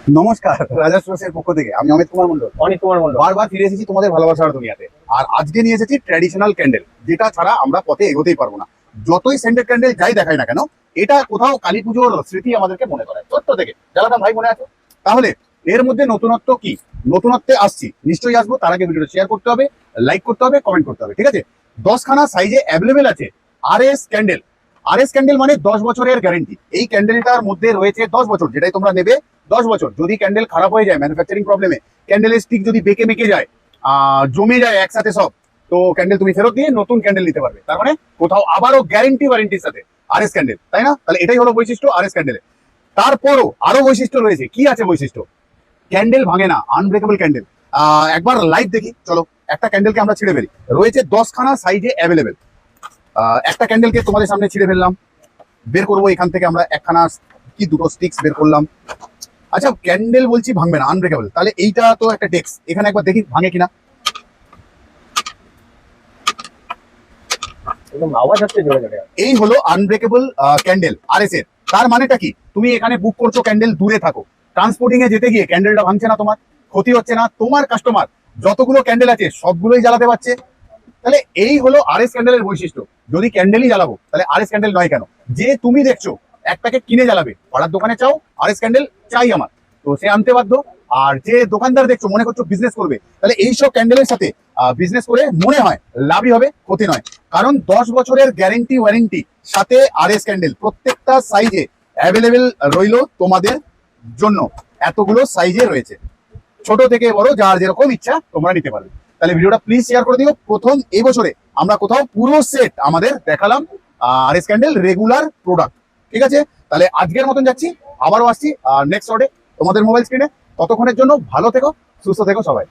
নমস্কার, রাজা সোর্সের পক্ষ থেকে আমি অমিত কুমার মন্ডল। বারবার ফিরে এসেছি তোমাদের ভালোবাসার দুনিয়াতে। আর আজকে নিয়ে এসেছি ট্র্যাডিশনাল ক্যান্ডেল, যেটা ছাড়া আমরা পথে এগোতেই পারবো না। যতই সেন্টেড ক্যান্ডেল যাই দেখাই না কেন, এটা কোথাও কালী পুজোর স্মৃতি আমাদেরকে মনে করায়। ছোট্ট থেকে জ্বালাতাম ভাই, মনে আছে? তাহলে এর মধ্যে নতুনত্ব কি? নতুনত্বে আসছি, নিশ্চয়ই আসবো। তার আগে ভিডিওটা শেয়ার করতে হবে, লাইক করতে হবে, কমেন্ট করতে হবে, ঠিক আছে? 10খানা সাইজে অ্যাভেলেবেল আছে RS ক্যান্ডেল। RS ক্যান্ডেল মানে 10 বছরের গ্যারেন্টি। এই ক্যান্ডেলটার মধ্যে রয়েছে 10 বছর, যেটাই তোমরা নেবে 10 বছর। যদি ক্যান্ডেল খারাপ হয়ে যায় ম্যানুফ্যাকচারিং প্রবলেমে, ক্যান্ডেলের স্টিক যদি বেঁকে মেকে যায়, জমে যায় একসাথে সব, তো ক্যান্ডেল তুমি ফেরত দিয়ে নতুন ক্যান্ডেল নিতে পারবে। তার মানে কোথাও আবারও গ্যারেন্টি ওয়ারেন্টির সাথে RS ক্যান্ডেল, তাই না? তাহলে এটাই হলো বৈশিষ্ট্য RS ক্যান্ডেলের। তারপরও আরো বৈশিষ্ট্য রয়েছে। কি আছে বৈশিষ্ট্য? ক্যান্ডেল ভাঙে না, আনব্রেকেবল ক্যান্ডেল। একবার লাইভ দেখি, চলো। একটা ক্যান্ডেলকে আমরা ছিঁড়ে ফেলি। রয়েছে 10খানা সাইজে অ্যাভেলেবেল। একটা ক্যান্ডেলকে তোমাদের সামনে ছিঁড়ে ফেললাম, বের করবো এখান থেকে আমরা একখানা কি দুটো স্টিক্স বের করলাম। আচ্ছা, ক্যান্ডেল বলছি ভাঙবে না, আনব্রেকেবল। তাহলে এইটা তো একটা ডেক্স, এখানে একবার দেখি ভাঙে কিনা। এই হলো আনব্রেকেবল ক্যান্ডেল RS এর। তার মানেটা কি? তুমি এখানে বুক করছো, ক্যান্ডেল দূরে থাকো, ট্রান্সপোর্টিং এ যেতে গিয়ে ক্যান্ডেলটা ভাঙছে না, তোমার ক্ষতি হচ্ছে না, তোমার কাস্টমার যতগুলো ক্যান্ডেল আছে সবগুলোই জ্বালাতে পারছে। তাহলে এই হলো RS ক্যান্ডেলের বৈশিষ্ট্য। যদি ক্যান্ডেলই জ্বালাবো, তাহলে RS ক্যান্ডেল নয় কেন? যে তুমি দেখছো এক প্যাকেট কিনে জ্বালাবে, পাড়ার দোকানে চাও RS ক্যান্ডেল চাই আমার, তো সে আনতে বাধ্য। আর যে দোকানদার দেখছো মনে করছো বিজনেস করবে, তাহলে এইসব ক্যান্ডেলের সাথে বিজনেস করে মনে হয় লাভই হবে, ক্ষতি নয়। কারণ 10 বছরের গ্যারেন্টি ওয়ারেন্টি সাথে RS ক্যান্ডেল প্রত্যেকটা সাইজে অ্যাভেলেবেল রইলো তোমাদের জন্য। এতগুলো সাইজে রয়েছে, ছোট থেকে বড়, যার যেরকম ইচ্ছা তোমরা নিতে পারবে। তাহলে ভিডিওটা প্লিজ শেয়ার করে দিও। প্রথম এই বছরে আমরা কোথাও পুরো সেট আমাদের দেখালাম RS ক্যান্ডেল রেগুলার প্রোডাক্ট, ঠিক আছে? তাহলে আজকের মতন যাচ্ছি, আবারও আসছি নেক্সট অর্ডে তোমাদের মোবাইল স্ক্রিনে। ততক্ষণের জন্য ভালো থেকো, সুস্থ থেকো সবাই।